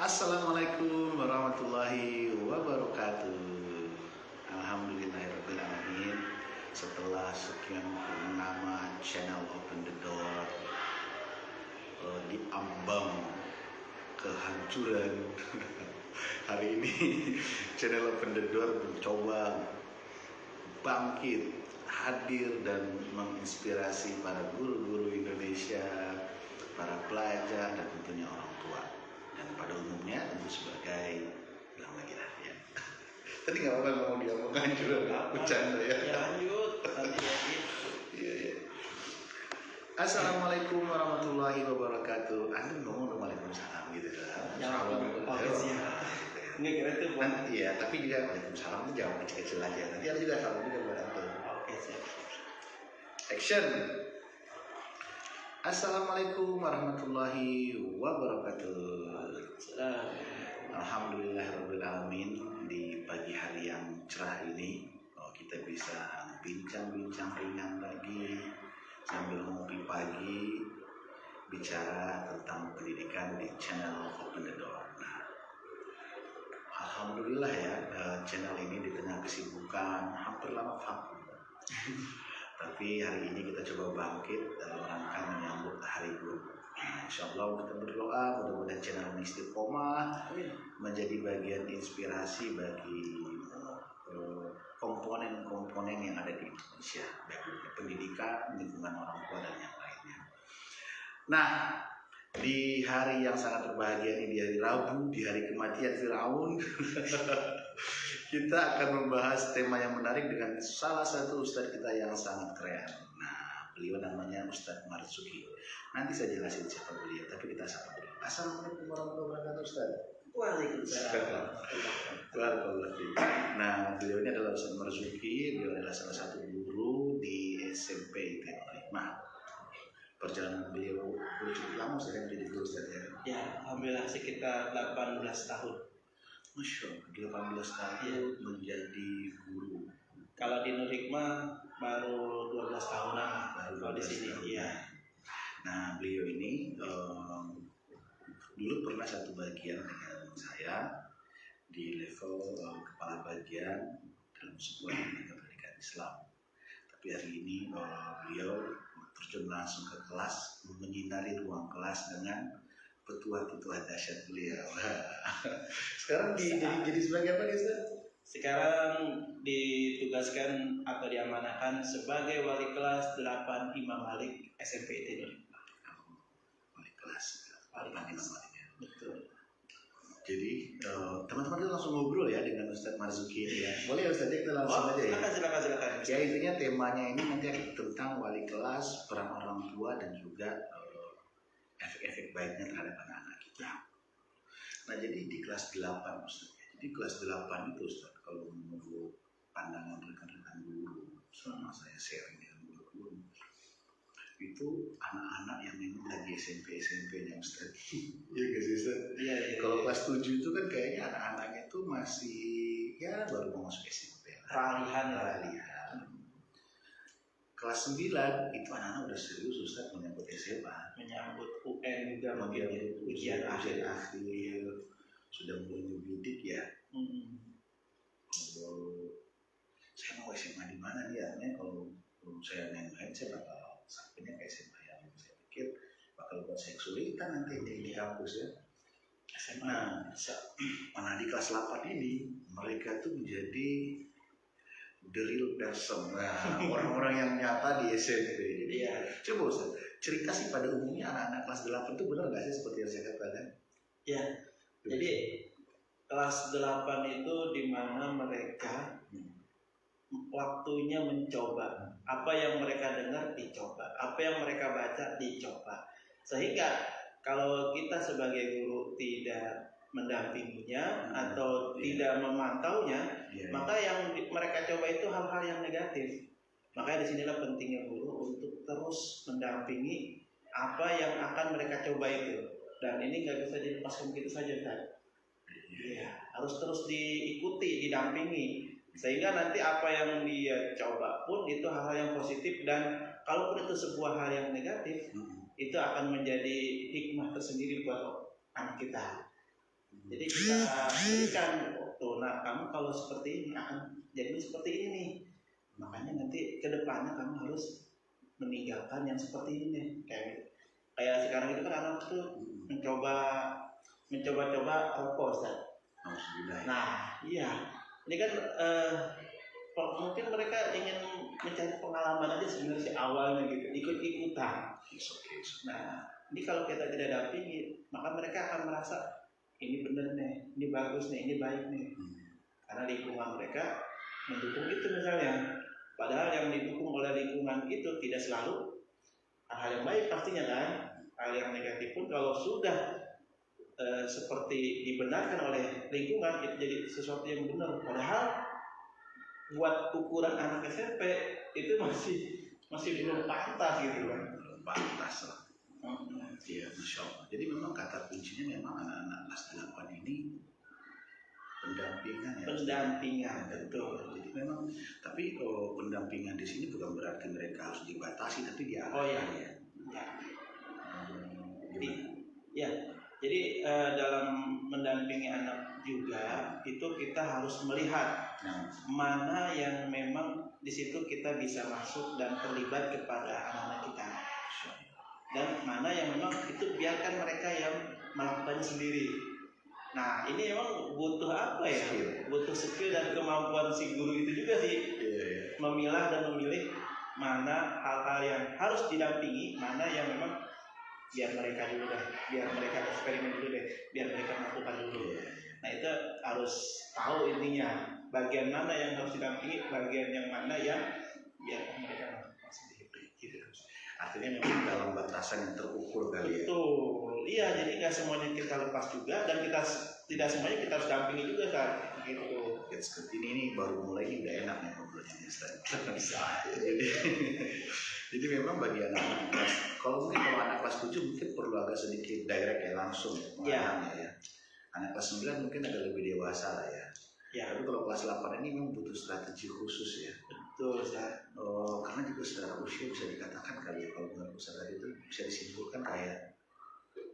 Assalamualaikum warahmatullahi wabarakatuh. Alhamdulillahirrahmanirrahim. Setelah sekian purnama channel Open the Door diambang kehancuran, hari ini channel Open the Door mencoba bangkit, hadir dan menginspirasi para guru-guru Indonesia, para pelajar dan tentunya orang tua, dan pada umumnya tentu sebagai bilang lagi lah ya. Tadi nggak apa-apa ngomong dia mau kehancuran, bercanda ya. Ya lanjut nanti ya gitu. Iya. Assalamualaikum warahmatullahi wabarakatuh. Anda ngomong waalaikumsalam gitu kan? Ya, oke siap. Nggak kira itu buat Nanti ya, tapi juga waalaikumsalam itu jawab kecil-kecil aja. Nanti ada juga salam juga buat antum. oke siap. Action. Assalamualaikum warahmatullahi wabarakatuh. Salam. Alhamdulillahirrahmanirrahim. Di pagi hari yang cerah ini kita bisa bincang-bincang ringan lagi sambil ngopi pagi, bicara tentang pendidikan di channel Open the Door. Nah, alhamdulillah ya, channel ini di tengah kesibukan hampir lama vakum. Tapi hari ini kita coba bangkit dalam rangka menyambut Hari Guru. Nah, insya Allah kita berdoa mudah-mudahan channel ini istiqomah menjadi bagian inspirasi bagi komponen-komponen yang ada di Indonesia, baik pendidikan, lingkungan orang tua dan yang lainnya. Nah, di hari yang sangat berbahagia ini, di hari Rabu, di hari kematian Firaun, kita akan membahas tema yang menarik dengan salah satu ustadz kita yang sangat keren. Nah, beliau namanya Ustadz Marzuki. Nanti saya jelasin siapa beliau, tapi kita sapa dulu. Assalamualaikum warahmatullahi wabarakatuh, Ustadz. Waalaikumsalam. Nah, beliau ini adalah Ustadz Marzuki. Beliau adalah salah satu guru di SMP Teknik Hikmah. Perjalanan beliau cukup lama saya menjadi guru, Ustadz ya. Ya, alhamdulillah sekitar 18 tahun. Masya Allah, 18 tahun menjadi guru. Kalau di Nur Hikmah baru 12 tahunan Baru di sini. Iya. Nah, beliau ini dulu pernah satu bagian dengan saya di level kepala bagian dalam sebuah lembaga pendidikan Islam. Tapi hari ini beliau terjun langsung ke kelas, menyinari ruang kelas dengan petua-petua dahsyat beliau. Sekarang jadi sebagai apa nih, Ustaz? Sekarang ditugaskan atau diamanahkan sebagai wali kelas 8 Imam Malik SMP IT Nur Hikmah. Wali kelas. Betul. Jadi teman-teman kita langsung ngobrol ya dengan Ustadz Marzuki ini ya. Boleh ya Ustadz, kita langsung aja ya. Silakan. Ya, intinya temanya ini nanti tentang wali kelas, peran orang tua dan juga efek-efek baiknya terhadap anak-anak kita. Nah, jadi di kelas 8 Ustadz. Jadi kelas 8 itu Ustadz, kalau menurut pandangan rekan-rekan guru selama saya sharing dengan guru, itu anak-anak yang memang lagi SMP-nya Ustadz. Iya gak sih Ustadz? Iya. Kalau kelas 7 itu kan kayaknya anak-anaknya itu masih ya baru mau masuk SMP lah. Peralihan. Kelas 9 itu anak-anak udah serius Ustadz menyambut SMA. Menyambut UN juga Menyambut ujian akhir. Sudah mulai ngebidik ya. Saya mau SMA di mana nih ya? Kalau saya main-main saya bakal sampainya ke SMA yang saya pikir bakal buat saya kesulitan nanti di kampus ya. Nah, di kelas 8 ini mereka tuh menjadi the real person, orang-orang yang nyata di SMP. Jadi coba Ustaz, cerita sih pada umumnya anak-anak kelas 8 itu benar nggak sih seperti yang saya katakan? Ya, jadi kelas 8 itu dimana mereka waktunya mencoba. Apa yang mereka dengar dicoba, apa yang mereka baca dicoba. Sehingga kalau kita sebagai guru tidak mendampinginya atau tidak memantaunya, maka yang mereka coba itu hal-hal yang negatif. Makanya disinilah pentingnya guru untuk terus mendampingi apa yang akan mereka coba itu. Dan ini nggak bisa dilepaskan begitu saja, kan? Ya, harus terus diikuti, didampingi. Sehingga nanti apa yang dia coba pun itu hal-hal yang positif, dan kalaupun itu sebuah hal yang negatif, itu akan menjadi hikmah tersendiri buat anak kita. Jadi kita berikan tuh, nah kamu kalau seperti ini akan jadi seperti ini nih. Makanya nanti ke depannya kamu harus meninggalkan yang seperti ini nih. Kayak sekarang itu kan anak tuh mencoba-coba rokok, Ustaz. Nah, iya. Ini kan mungkin mereka ingin mencari pengalaman aja sebenarnya si awalnya gitu, ikut-ikutan. Nah, ini kalau kita tidak dampingi, maka mereka akan merasa ini benar nih, ini bagus nih, ini baik nih. Karena lingkungan mereka mendukung itu misalnya. Padahal yang didukung oleh lingkungan itu tidak selalu hal yang baik pastinya kan. Hal yang negatif pun kalau sudah seperti dibenarkan oleh lingkungan itu jadi sesuatu yang benar. Padahal buat ukuran anak SMP itu masih belum pantas gitu kan. Belum pantas lah. Iya, Masya Allah. Jadi memang kata kuncinya memang anak-anak kelas 8 ini pendampingan ya. Pendampingan, betul. Jadi memang, tapi pendampingan di sini bukan berarti mereka harus dibatasi, tapi diarahkan. Oh iya. Ya, jadi dalam mendampingi anak juga itu kita harus melihat mana yang memang di situ kita bisa masuk dan terlibat kepada anak-anak kita, dan mana yang memang itu biarkan mereka yang melakukannya sendiri. Nah ini memang butuh apa ya? Butuh skill dan kemampuan si guru itu juga sih, memilah dan memilih mana hal-hal yang harus didampingi, mana yang memang biar mereka dulu deh, biar mereka eksperimen dulu deh, biar mereka melakukan dulu. Nah itu harus tahu intinya, bagian mana yang harus didampingi, bagian yang mana yang biar mereka melakukan sendiri. Gitu. Artinya memang dalam batasan yang terukur kali ya. Betul, iya. Jadi nggak semuanya kita lepas juga, dan kita tidak semuanya kita harus dampingi juga kan. Gitu. Ini baru mulai ini udah enak nih ngobrolnya Ustaz. Jadi memang bagi anak-anak kelas, kalau anak kelas 7 mungkin perlu agak sedikit direct ya, langsung pengalamannya ya. Anak kelas 9 mungkin agak lebih dewasa lah ya. Tapi kalau kelas 8 ini memang butuh strategi khusus ya. Betul, Ustaz. Karena juga secara usia bisa dikatakan kali ya, kalau menurut Ustaz tadi itu bisa disimpulkan kayak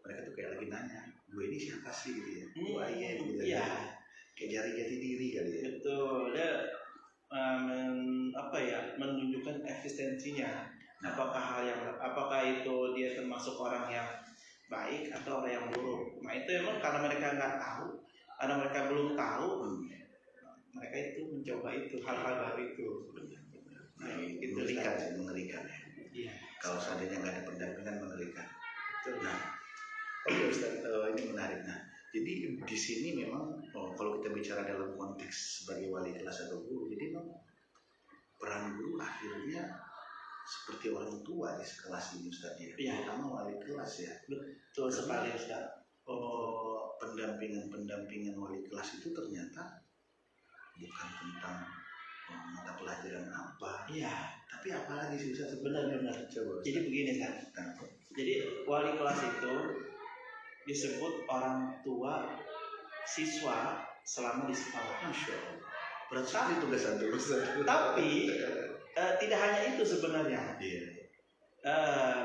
mereka tuh kayak lagi nanya, gue ini siapa sih gitu ya. Gitu ya. Kayak jari jati diri kali ya. Betul, dia menunjukkan eksistensinya. Apakah itu dia termasuk orang yang baik atau orang yang buruk. Nah itu emang karena mereka nggak tahu, karena mereka belum tahu, mereka itu mencoba itu hal-hal baru itu. Nah, itu mengerikan ya. Iya. Kalau seandainya nggak ada pendampingan mengerikan. Betul. Nah, oke Ustaz, ini menarik. Nah, jadi di sini memang kalau kita bicara dalam konteks sebagai wali kelas atau guru, jadi memang peran guru akhirnya seperti orang tua di sekelas ini Ustaz ya. Terutama wali kelas ya. Betul sekali Ustaz. Pendampingan wali kelas itu ternyata bukan tentang mata pelajaran apa. Iya. Tapi apalagi sih Ustaz sebenarnya. Coba. Jadi begini kan. Jadi wali kelas itu disebut orang tua siswa selama di sekolah. Masya Allah. Berarti itu tugas Ustaz. Tapi tidak hanya itu sebenarnya.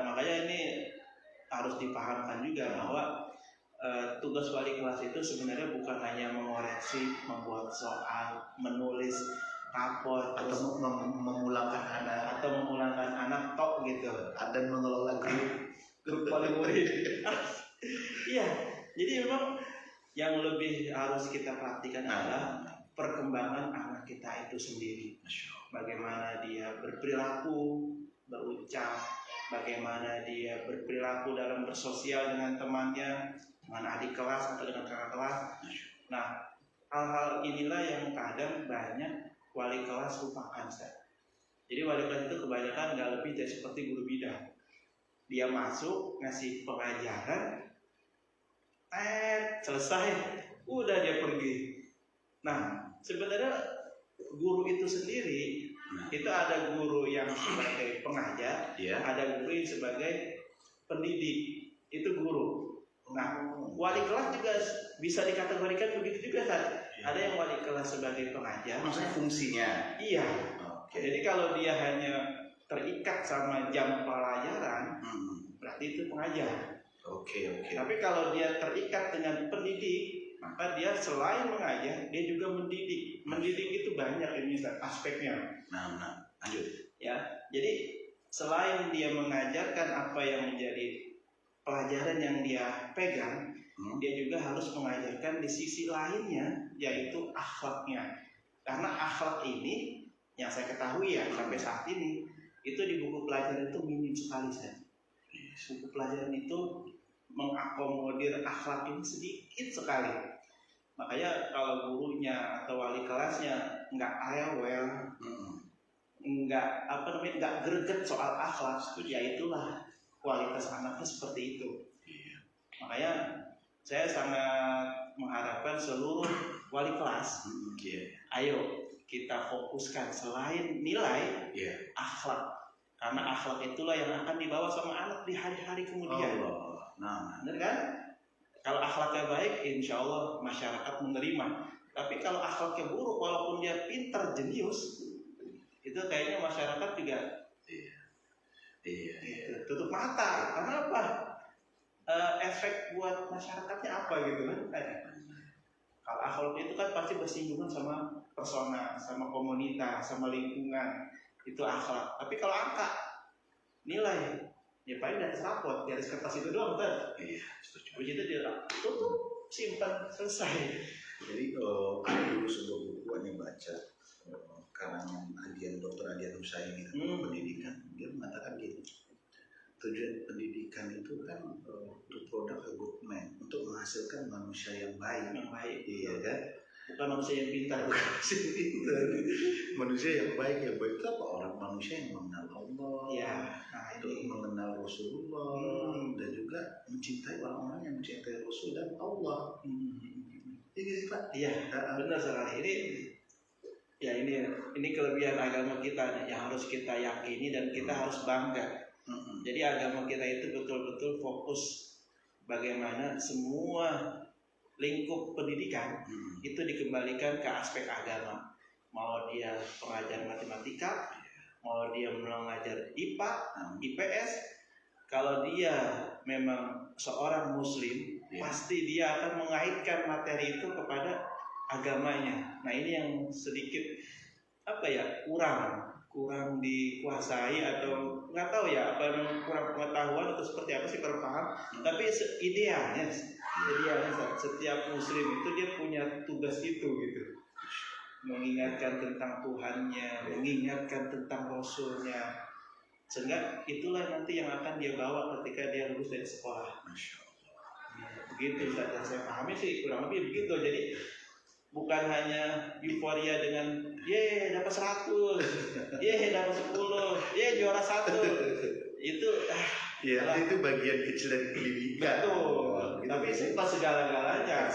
Makanya ini harus dipahamkan juga bahwa tugas wali kelas itu sebenarnya bukan hanya mengoreksi, membuat soal, menulis rapor, atau memulangkan anak tok gitu, dan mengelola grup wali murid. Iya, jadi memang yang lebih harus kita perhatikan adalah perkembangan anak kita itu sendiri. Bagaimana dia berperilaku, berucap, bagaimana dia berperilaku dalam bersosial dengan temannya, dengan adik kelas atau dengan kakak kelas. Nah, hal-hal inilah yang kadang banyak wali kelas lupakan. Jadi wali kelas itu kebanyakan nggak lebih dari seperti guru bidang. Dia masuk, ngasih pengajaran, selesai, udah dia pergi. Nah, sebenarnya guru itu sendiri, itu ada guru yang sebagai pengajar, ada guru yang sebagai pendidik, itu guru. Nah, wali kelas juga bisa dikategorikan begitu juga kan. Ada yang wali kelas sebagai pengajar. Maksudnya fungsinya? Iya. Jadi kalau dia hanya terikat sama jam pelajaran, berarti itu pengajar. Oke. Tapi kalau dia terikat dengan pendidik, maka dia selain mengajar, dia juga mendidik. Mendidik itu banyak ini aspeknya. Nah, lanjut. Ya, jadi selain dia mengajarkan apa yang menjadi pelajaran yang dia pegang, dia juga harus mengajarkan di sisi lainnya, yaitu akhlaknya. Karena akhlak ini yang saya ketahui ya sampai saat ini, itu di buku pelajaran itu minim sekali saja. Buku pelajaran itu mengakomodir akhlak ini sedikit sekali. Makanya kalau gurunya atau wali kelasnya nggak rewel, nggak greget soal akhlak, ya itulah kualitas anaknya seperti itu. Makanya saya sangat mengharapkan seluruh wali kelas, ayo kita fokuskan selain nilai, akhlak. Karena akhlak itulah yang akan dibawa sama anak di hari-hari kemudian. Benar kan? Kalau akhlaknya baik, insya Allah masyarakat menerima. Tapi kalau akhlaknya buruk, walaupun dia pintar, jenius, itu kayaknya masyarakat juga tutup mata. Karena apa? Efek buat masyarakatnya apa gitu kan? Kalau akhlak itu kan pasti bersinggungan sama persona, sama komunitas, sama lingkungan. Itu akhlak. Tapi kalau angka, nilai, ya paling dari rapot, garis kertas itu doang kan? Setuju. Begitu dia tutup, simpan, selesai. Jadi ada dulu sebuah buku yang baca karangan Dr. Adian Husaini tentang pendidikan. Dia mengatakan gini, tujuan pendidikan itu kan untuk produk a good man, untuk menghasilkan manusia yang baik. Iya kan? Bukan manusia yang pintar. Manusia yang baik itu apa? Orang manusia yang mengenal Allah, mengenal Rasulullah, dan juga mencintai orang-orang yang mencintai Rasul dan Allah. Iya sih Pak? Iya, benar sekali. Ini kelebihan agama kita yang harus kita yakini dan kita harus bangga. Jadi agama kita itu betul-betul fokus bagaimana semua lingkup pendidikan itu dikembalikan ke aspek agama. Mau dia pengajar matematika, mau dia mengajar IPA, IPS, kalau dia memang seorang muslim, pasti dia akan mengaitkan materi itu kepada agamanya. Nah ini yang sedikit kurang dikuasai atau nggak tahu ya apa kurang pengetahuan atau seperti apa sih kurang paham. Tapi idealnya setiap muslim itu dia punya tugas itu gitu, mengingatkan tentang Tuhannya, mengingatkan tentang Rasulnya, sehingga itulah nanti yang akan dia bawa ketika dia lulus dari sekolah. Masya Allah. Begitu saja saya pahami sih kurang lebih begitu. Jadi bukan hanya euforia dengan dapat 100, dapat 10, juara 1. Itu itu bagian kecil dari pendidikan. Betul. Tapi itu pas segala-galanya.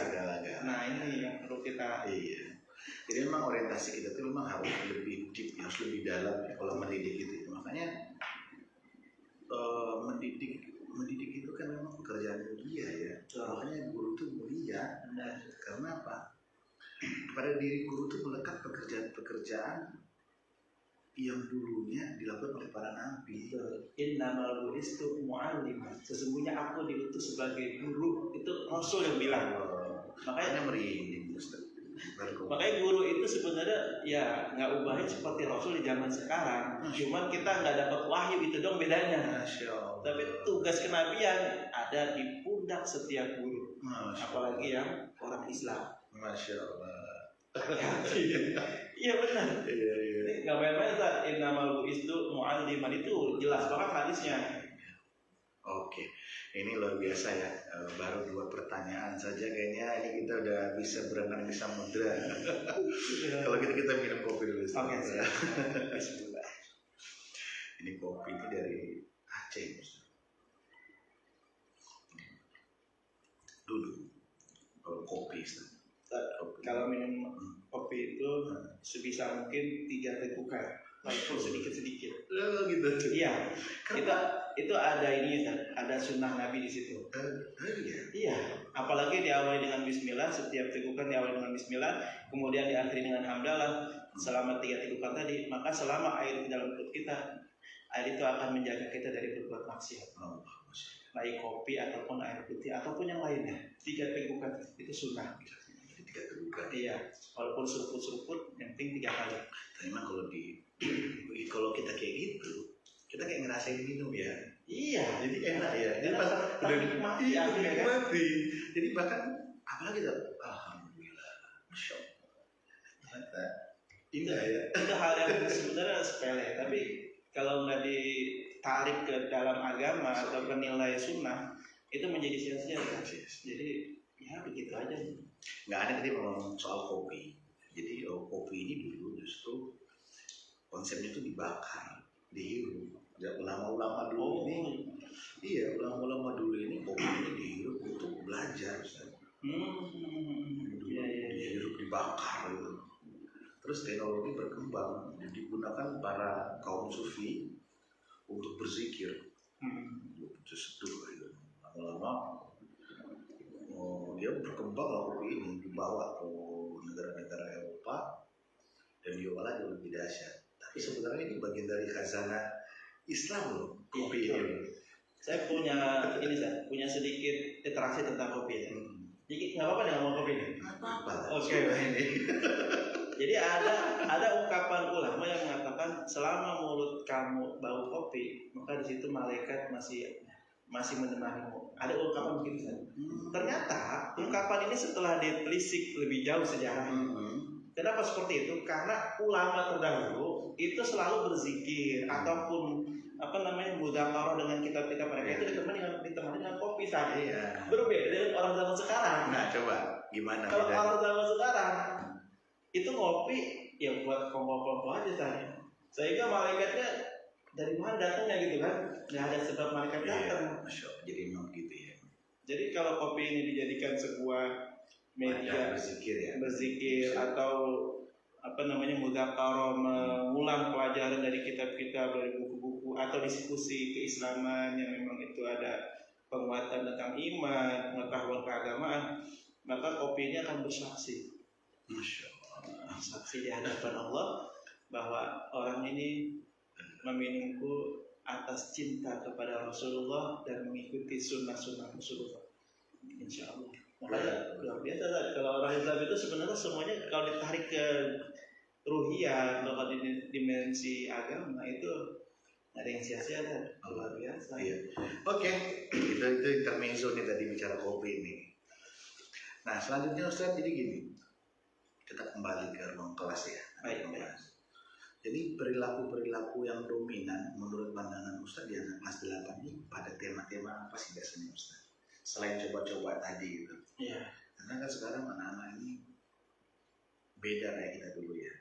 Nah, ini yang perlu kita. Jadi memang orientasi kita itu memang harus lebih deep, harus lebih dalam ya, kalau mendidik itu. Makanya mendidik itu kan memang pekerjaan mulia ya. Makanya guru itu mulia. Karena apa? Pada diri guru itu melekat pekerjaan yang dulunya dilakukan oleh para nabi. Innamal bu'istu mu'alliman. Sesungguhnya aku diutus sebagai guru. Itu Rasul yang bilang. Makanya merinding Ustaz. Makanya guru itu sebenarnya ya nggak ubahnya seperti Rasul di zaman sekarang. Cuman kita nggak dapat wahyu, itu dong bedanya. Tapi tugas kenabian ada di pundak setiap guru. Apalagi yang orang Islam. Masya Allah. Iya benar. Ini nggak main-main Ustaz. Innamal bu'istu mu'alliman, itu jelas banget hadisnya. Oke, ini luar biasa ya. Baru 2 pertanyaan saja kayaknya ini kita udah bisa berenang di samudra. Kalau gitu kita minum kopi dulu. Oke. Bismillah. Ini kopi ini dari Aceh. Duduk. Kopi. Kalau minum kopi itu sebisa mungkin 3 tegukan, walaupun sedikit-sedikit. Gitu. Iya. Itu ada ini, ada sunnah Nabi di situ. Iya. Apalagi diawali dengan Bismillah, setiap tegukan diawali dengan Bismillah, kemudian diakhiri dengan hamdalah. Selama 3 tegukan tadi, maka selama air di dalam perut kita, air itu akan menjaga kita dari berbuat maksiat. Baik kopi ataupun air putih ataupun yang lainnya. 3 tegukan itu sunnah. ketika terbuka. Iya, walaupun seruput-seruput, yang penting 3 kali. Tapi emang kalau kita kayak gitu, kita kayak ngerasain minum ya. Iya. Jadi enak ya. Jadi Enak, pas ternikmati, iya, akhirnya kan. menikmati. Jadi bahkan apalagi tuh, alhamdulillah, masya Allah. Ternyata indah ya. Itu hal yang sebenarnya sepele, tapi kalau nggak ditarik ke dalam agama atau ke nilai sunnah, itu menjadi sia-sia. Jadi ya begitu aja. Nggak ada tadi ngomong soal kopi. Jadi kopi ini dulu justru konsepnya itu dibakar, dihirup. Ya, ulama-ulama dulu ini, iya ulama-ulama dulu ini kopi ini dihirup untuk belajar, Ustaz. Dihirup, dibakar gitu. Terus teknologi berkembang, digunakan para kaum sufi untuk berzikir, untuk seduh gitu. Lama-lama dia berkembang lah kopi ini, dibawa ke negara-negara Eropa dan diolah jauh lebih dahsyat. Tapi sebenarnya ini bagian dari khazanah Islam loh, kopi ini. Saya punya sedikit literasi tentang kopi ya. Jadi nggak apa-apa nih ngomong kopi ini. Nggak apa-apa. Oke. Ini. Jadi ada ungkapan ulama yang mengatakan selama mulut kamu bau kopi, maka di situ malaikat masih menemanimu. Ada ungkapan begitu kan? Ternyata ungkapan ini setelah ditelisik lebih jauh sejarahnya. Kenapa seperti itu? Karena ulama terdahulu itu selalu berzikir ataupun mudzakarah dengan kitab-kitab mereka itu ditemani dengan kopi saja. Iya. Berbeda dengan orang zaman sekarang. Nah, coba gimana? Kalau orang zaman sekarang itu ngopi ya buat kompor-kompor aja saja. Sehingga malaikatnya dari mana datangnya gitu kan? Nggak ada sebab malaikat datang. Masya Allah, jadi memang gitu ya. Jadi kalau kopi ini dijadikan sebuah media berzikir atau mudzakarah, mengulang pelajaran dari kitab-kitab, dari buku-buku atau diskusi keislaman yang memang itu ada penguatan tentang iman, pengetahuan keagamaan, maka kopi ini akan bersaksi. Masya Allah. Saksi di hadapan Allah bahwa orang ini meminumku atas cinta kepada Rasulullah dan mengikuti sunnah-sunnah Rasulullah. Insya Allah. Makanya luar biasa kan? Kalau orang Islam itu sebenarnya semuanya kalau ditarik ke ruhiyah atau ke dimensi agama itu ada yang sia-sia kan? Luar biasa. Iya. Oke, itu intermezzo nih tadi bicara kopi ini. Nah selanjutnya Ustaz, jadi gini, kita kembali ke ruang kelas ya. Baik. Jadi perilaku-perilaku yang dominan menurut pandangan Ustaz di anak kelas 8 ini pada tema-tema apa sih biasanya Ustaz? Selain coba-coba tadi gitu. Iya. Karena kan sekarang anak-anak ini beda kayak kita dulu ya.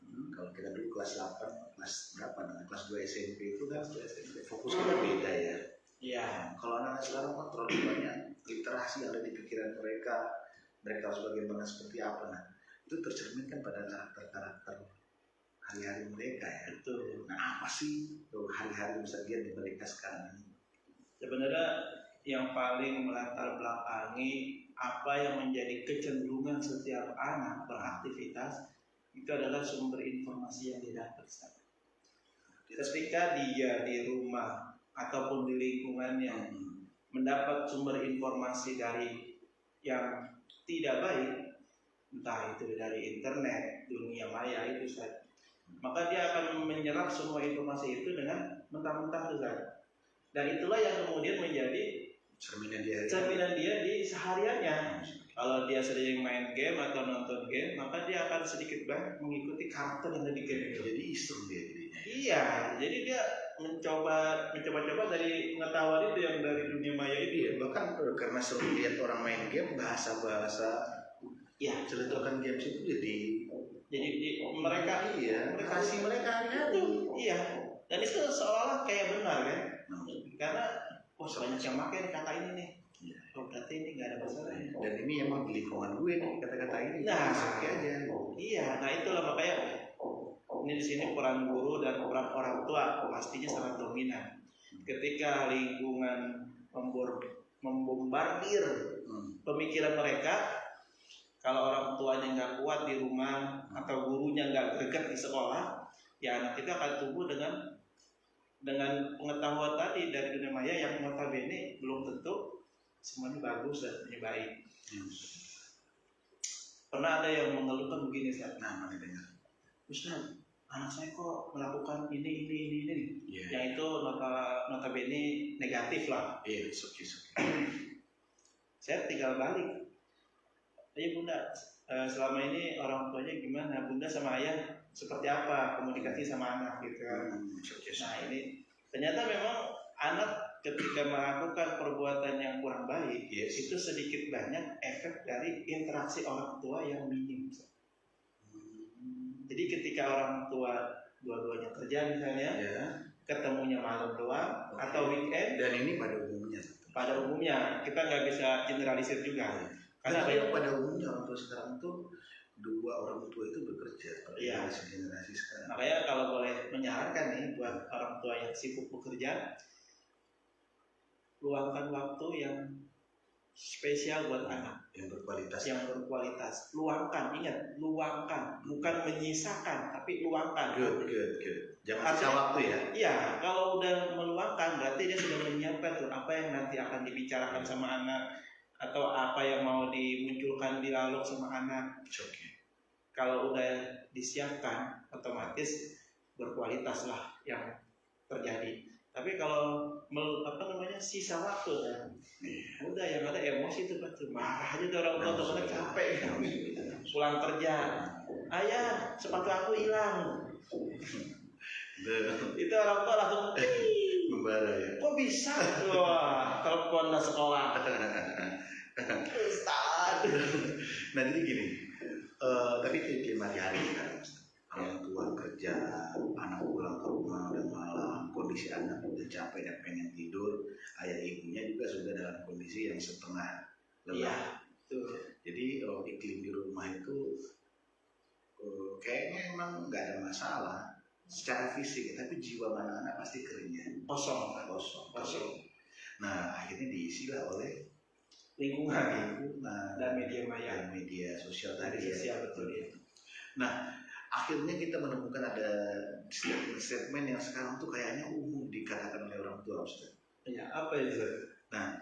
Kalau kita dulu kelas 8, kelas berapa? Kelas 2 SMP itu kan fokusnya beda ya. Iya. Kalau anak-anak sekarang kan terlalu banyak literasi ada di pikiran mereka harus bagaimana seperti apa. Nah itu tercerminkan pada karakter hari-hari mereka ya. Betul. Nah apa sih hari-hari keseharian di mereka sekarang ini? Sebenarnya yang paling melatar belakangi apa yang menjadi kecenderungan setiap anak beraktivitas itu adalah sumber informasi yang didapat. Ketika dia di rumah ataupun di lingkungannya mendapat sumber informasi dari yang tidak baik, entah itu dari internet, dunia maya itu saja, maka dia akan menyerap semua informasi itu dengan mentah-mentah saja. Dan itulah yang kemudian menjadi cerminan dia di sehariannya. Kalau dia sering main game atau nonton game, maka dia akan sedikit banyak mengikuti karakter yang ada di game itu. Jadi iseng dia jadinya. Iya, jadi dia mencoba dari pengetahuan itu yang dari dunia maya itu. Iya, bahkan karena sering lihat orang main game, bahasa-bahasa ya celetukan games itu jadi mereka kasih mereka hari-hari. Iya, dan itu seolah-olah kayak benar kan? Karena banyak yang pakai nih kata ini nih. Oh, berarti ini nggak ada masalah. Dan ini emang di lingkungan gue nih kata-kata ini. Nah, aja. Iya, nah itulah makanya ini di sini peran guru dan peran orang tua pastinya sangat dominan. Ketika lingkungan membombardir pemikiran mereka, kalau orang tuanya nggak kuat di rumah atau gurunya nggak greget di sekolah, ya anak itu akan tumbuh dengan pengetahuan tadi dari dunia maya yang notabene belum tentu semuanya bagus dan baik. Pernah ada yang mengeluhkan begini, Ustaz. Nah, mana dengar? Ustaz, anak saya kok melakukan ini. Yeah. Yang itu notabene negatif lah. Iya, suki. Saya tinggal balik. Ayo Bunda, selama ini orang tuanya gimana? Bunda sama ayah seperti apa komunikasi sama anak gitu kan? Nah ini ternyata memang anak ketika melakukan perbuatan yang kurang baik, itu sedikit banyak efek dari interaksi orang tua yang minim. Jadi ketika orang tua dua-duanya kerja misalnya, ketemunya malam doang atau weekend, dan ini pada umumnya kita nggak bisa generalisir juga. Karena pada umumnya orang tua sekarang tuh dua orang tua itu bekerja. Generasi sekarang. Makanya kalau boleh menyarankan nih buat orang tua yang sibuk bekerja, luangkan waktu yang spesial buat anak yang berkualitas. Ingat, luangkan, bukan menyisakan, tapi luangkan. Good. Jangan sisa waktu ya. Iya, kalau udah meluangkan berarti dia sudah menyiapkan tuh apa yang nanti akan dibicarakan sama anak atau apa yang mau dimunculkan di dialog sama anak. Kalau udah disiapkan, otomatis berkualitas lah yang terjadi. Tapi kalau sisa waktu kan, udah yang ada emosi tuh marah aja tuh orang tua capek kan. Pulang kerja, ayah sepatu aku hilang. Itu orang tua langsung membara ya. Kok bisa? Wah, telepon ke sekolah. Ustaz. Nah jadi gini, tapi di hari sekarang orang tua kerja, anak pulang ke rumah udah malam, kondisi anak udah capek dan pengen tidur, ayah ibunya juga sudah dalam kondisi yang setengah lelah. Jadi iklim di rumah itu kayaknya emang nggak ada masalah secara fisik, tapi jiwa anak-anak pasti keringnya kosong. Nah akhirnya diisilah oleh lingkungan dan media sosial tadi ya. Betul ya. Nah akhirnya kita menemukan ada statement yang sekarang tuh kayaknya umum dikatakan oleh orang tua, Ustaz. Iya, apa itu? Nah,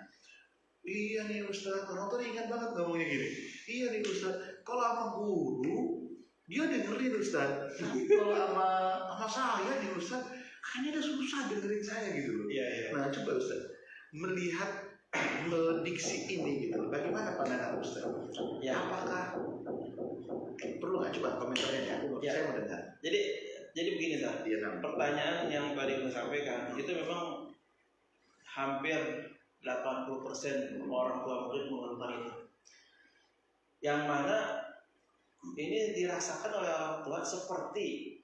iya nih Ustaz, orang tua ingat banget ngomongnya gini. Iya nih Ustaz, kalau sama guru dia dengerin Ustaz. Kalau sama saya nih Ustaz, kayaknya dia susah dengerin saya gitu loh. Iya. Nah, coba Ustaz melihat diksi ini gitu. Bagaimana pandangan Ustaz? Ya. Apakah perlu nggak coba komentarnya ya? Saya mau dengar. Jadi begini Ustaz. Pertanyaan yang tadi saya sampaikan itu memang hampir 80% orang tua murid mengeluhkan itu. Yang mana ini dirasakan oleh orang tua seperti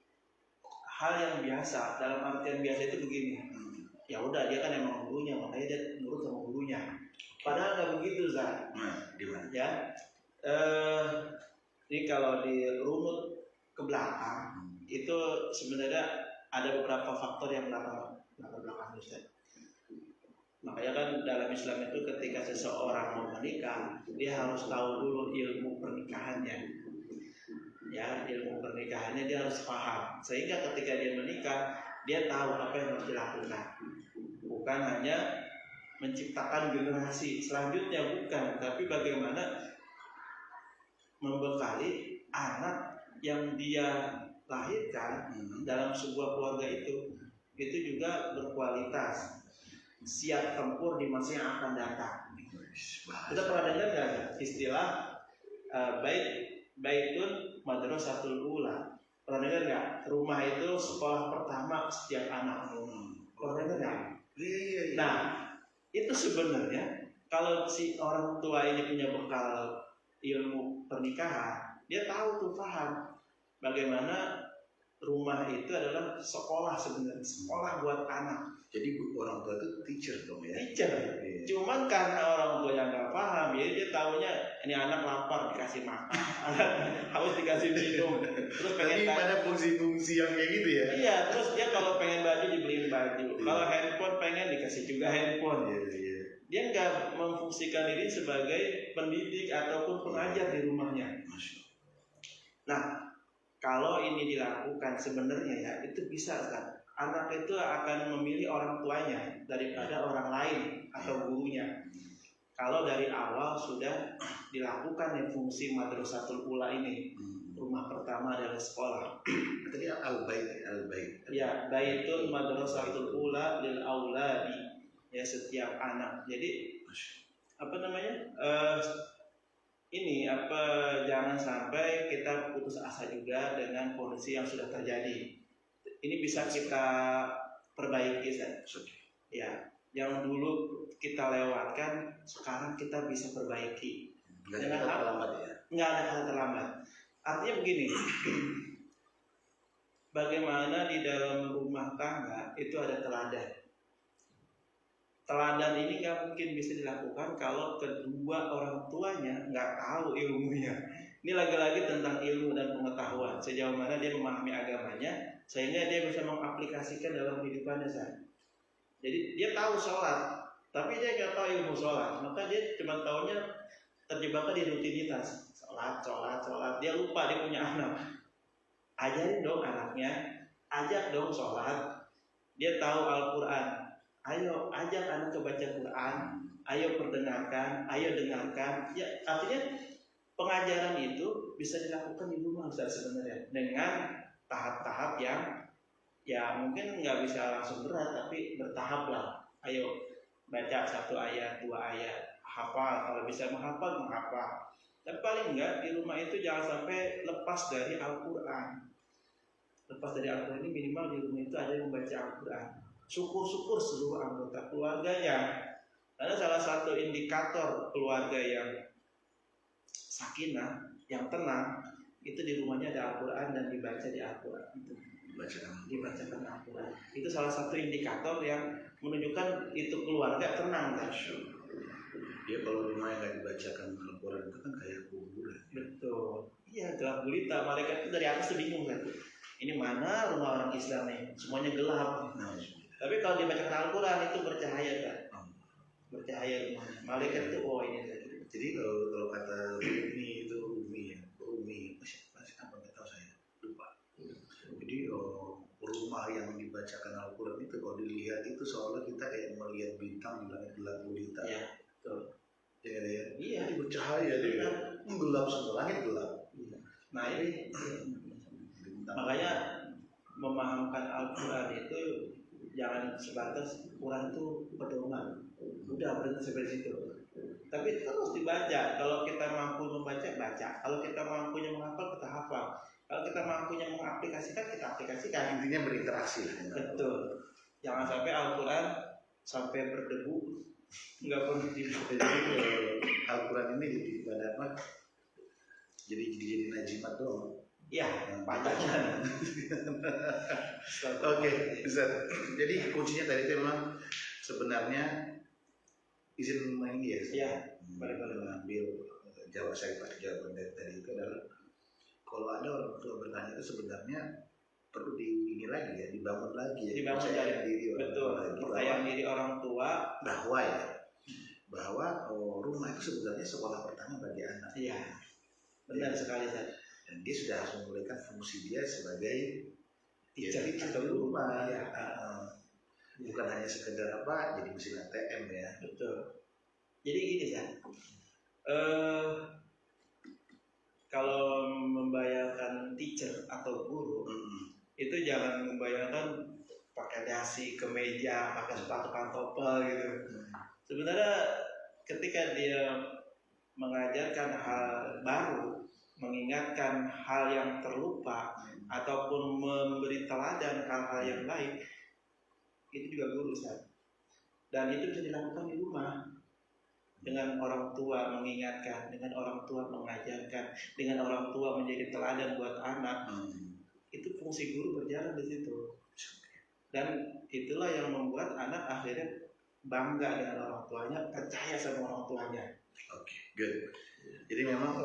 hal yang biasa. Dalam artian biasa itu begini. Ya udah dia kan emang gurunya, makanya dia nurut sama gurunya. Padahal nggak begitu Ustaz. Gimana? Ya. Jadi kalau dirunut ke belakang itu sebenarnya ada beberapa faktor yang belakang Ustaz. Makanya kan dalam Islam itu ketika seseorang mau menikah, dia harus tahu dulu ilmu pernikahannya. Ya, ilmu pernikahannya dia harus paham. Sehingga ketika dia menikah, dia tahu apa yang harus dilakukan. Bukan hanya menciptakan generasi selanjutnya, bukan, tapi bagaimana membekali anak yang dia lahirkan dalam sebuah keluarga itu juga berkualitas, siap tempur di masa yang akan datang. Kita pernah dengar nggak istilah baitun madrasatul ula? Pernah dengar nggak? Rumah itu sekolah pertama setiap anak. Pernah dengar nggak? Nah, itu sebenarnya kalau si orang tua ini punya bekal ilmu pernikahan, dia tahu tuh, paham bagaimana rumah itu adalah sekolah sebenarnya, sekolah buat anak. Jadi orang tua itu teacher dong ya? Teacher. Cuman karena orang tua yang nggak paham, jadi dia taunya ini anak lapar dikasih makan, haus dikasih minum, terus pengen ada fungsi-fungsi yang kayak gitu ya? Iya, terus dia kalau pengen baju dibeliin baju, kalau handphone pengen dikasih juga handphone. Dia nggak memfungsikan diri sebagai pendidik ataupun pengajar di rumahnya. Nah, kalau ini dilakukan sebenarnya ya itu bisa kan? Anak itu akan memilih orang tuanya daripada orang lain atau gurunya. kalau dari awal sudah dilakukan nih fungsi madrasatul ula ini. Rumah pertama adalah sekolah. Tadi al-bait. Ya, baitun madrasatul ula lil auladi, ya setiap anak. Jadi apa namanya? Jangan sampai kita putus asa juga dengan kondisi yang sudah terjadi. Ini bisa kita perbaiki, ya. Yang dulu kita lewatkan, sekarang kita bisa perbaiki. Nggak ada kata terlambat ya? Nggak ada kata terlambat. Artinya begini, bagaimana di dalam rumah tangga itu ada teladan. Teladan ini nggak mungkin bisa dilakukan kalau kedua orang tuanya nggak tahu ilmunya. Ini lagi-lagi tentang ilmu dan pengetahuan. Sejauh mana dia memahami agamanya, sehingga dia bisa mengaplikasikan dalam kehidupannya. Jadi dia tahu sholat, tapi dia nggak tahu ilmu sholat. Maka dia cuma taunya terjebaknya di rutinitas. Sholat. Dia lupa dia punya anak. Ajarin dong anaknya, ajak dong sholat. Dia tahu Al-Quran. Ayo ajak anak ke baca Quran, ayo perdengarkan, ayo dengarkan. Ya, artinya pengajaran itu bisa dilakukan di rumah Ustaz sebenarnya dengan tahap-tahap yang ya mungkin nggak bisa langsung berat, tapi bertahap lah. Ayo baca 1 ayat, 2 ayat, hafal kalau bisa menghafal. Tapi paling enggak di rumah itu jangan sampai lepas dari Al-Quran. Lepas dari Al-Quran ini minimal di rumah itu ada yang membaca Al-Quran. Syukur-syukur seluruh anggota keluarganya. Karena salah satu indikator keluarga yang sakinah, yang tenang, itu di rumahnya ada Al-Quran dan dibaca di Al-Quran. Dibacakan Al-Quran. Itu salah satu indikator yang menunjukkan itu keluarga tenang. Dia kalau rumahnya nggak dibacakan Al-Quran itu kan kayak kuburan. Betul. Iya, gelap gulita. Malaikat itu dari atas tuh bingung kan. Ini mana rumah orang Islam nih? Semuanya gelap. Tapi kalau dibacakan Al-Quran itu bercahaya kan. Bercahaya rumahnya. Malaikat itu ini tadi. Jadi kalau kata Umi itu Umi masih apa nggak tahu saya lupa. Jadi rumah yang dibacakan Al-Quran itu kalau dilihat itu seolah kita kayak melihat bintang di langit gelap gulita. Iya, betul. Ya. Iya, jadi bercahaya dia. Gelap semua, langit gelap. Nah ini makanya memahamkan Al-Quran itu jangan sebatas Quran itu pedoman. Udah berhenti sampai situ. Tapi terus dibaca. Kalau kita mampu membaca, baca. Kalau kita mampunya menghafal, kita hafal. Kalau kita mampunya mengaplikasikan, kita aplikasikan. Intinya berinteraksi. Betul. Jangan sampai Al-Quran sampai berdebu, nggak perlu dibaca. Al-Quran ini jadi apa? Jadi najimat doang. Ya, bacaan. Oke, Ustaz. Jadi kuncinya tadi itu memang sebenarnya izin ini ya. Iya. Mengambil jawaban dari tadi itu adalah kalau ada orang tua bertanya itu sebenarnya perlu dibangun lagi ya. Dibangun dari diri orang tua. Percayaan diri orang tua bahwa rumah itu sebenarnya sekolah pertama bagi anak. Iya. Benar sekali, Ustaz. Dan dia sudah harus memulihkan fungsi dia sebagai teacher atau rumah ya. Bukan hanya sekedar jadi mesin ATM ya. Betul. Jadi gini kan, kalau membayangkan teacher atau guru itu jangan membayangkan pakai dasi, kemeja, pakai sepatu pantopel gitu. Sebenarnya ketika dia mengajarkan hal baru, mengingatkan hal yang terlupa, ataupun memberi teladan hal-hal yang baik, itu juga guru, Ustaz. Dan itu bisa dilakukan di rumah dengan orang tua mengingatkan, dengan orang tua mengajarkan, dengan orang tua menjadi teladan buat anak. Itu fungsi guru berjalan di situ. Dan itulah yang membuat anak akhirnya bangga dengan orang tuanya, percaya sama orang tuanya. Oke, good. Jadi memang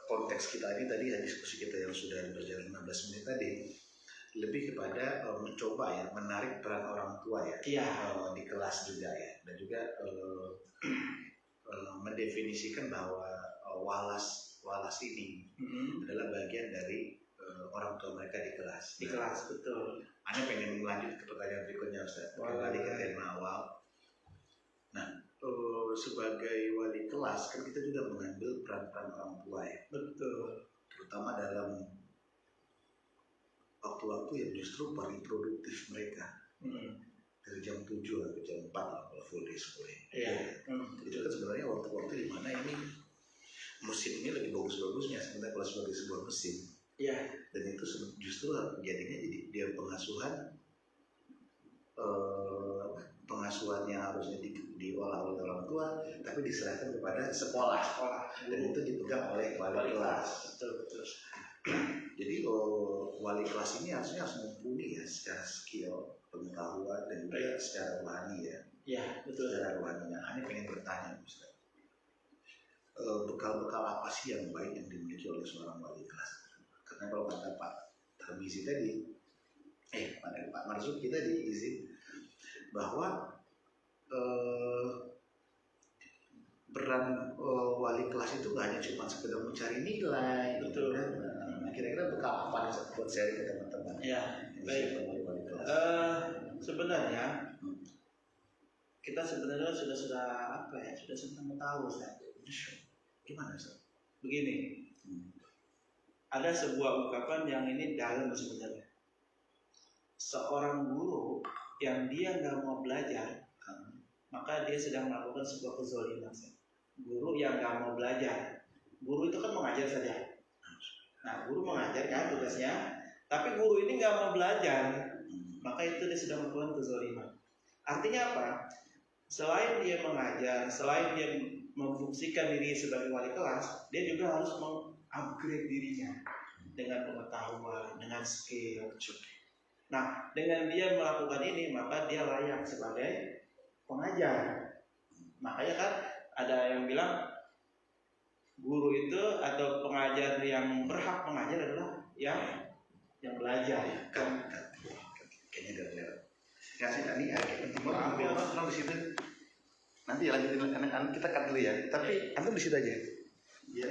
konteks kita ini tadi diskusi kita yang sudah berjalan 15 menit tadi lebih kepada mencoba ya menarik peran orang tua ya di kelas juga ya, dan juga mendefinisikan bahwa walas ini adalah bagian dari orang tua mereka di kelas. Di kelas, betul. Anda pengen melanjut ke pertanyaan berikutnya, Ustaz. Kembali ke tema awal. Nah, sebagai wali kelas kan kita juga mengambil peran-peran orang tua ya. Betul. Terutama dalam waktu-waktu yang justru paling produktif mereka. Dari jam 7 sampai jam 4 lah kalau full day school ya. Iya. Itu kan sebenarnya waktu-waktu di mana ini musim ini lagi bagus-bagusnya sebenarnya kalau sebagai sebuah musim. Iya. Dan itu justru jadinya jadi dia pengasuhannya harusnya diolah oleh orang tua, tapi diserahkan kepada sekolah. Dan itu dipegang oleh wali kelas. Betul. Jadi wali kelas ini harusnya harus mumpuni ya secara skill, pengetahuan dan juga secara rohani ya. Iya, betul. Secara rohani. Nah, ini pengen bertanya Ustaz. Bekal-bekal apa sih yang baik yang dimiliki oleh seorang wali kelas? Karena kalau kata Pak Tarmizi tadi, Pak Marzuki tadi izin bahwa peran wali kelas itu gak hanya cuma sekedar mencari nilai. Betul. Kan? Nah, kira-kira bekal apa nih buat sharing ke teman-teman? Ya, baik. Wali kelas. Sebenarnya kita sebenarnya sudah apa ya? Sudah sama tahu Ustaz. Gimana Ustaz? Begini. Ada sebuah ungkapan yang ini dalam sebenarnya. Seorang guru yang dia nggak mau belajar, maka dia sedang melakukan sebuah kezaliman. Guru yang nggak mau belajar, guru itu kan mengajar saja. Nah, guru mengajar kan tugasnya, tapi guru ini nggak mau belajar, maka itu dia sedang melakukan kezaliman. Artinya apa? Selain dia mengajar, selain dia memfungsikan diri sebagai wali kelas, dia juga harus mengupgrade dirinya dengan pengetahuan, dengan skill. Nah, dengan dia melakukan ini, maka dia layak sebagai pengajar. Makanya kan ada yang bilang guru itu atau pengajar yang berhak mengajar adalah yang belajar. Kayaknya gara-gara kasih tadi ambil orang di situ. Nanti lanjutin kita cut dulu ya. Tapi antum di situ aja. Iya.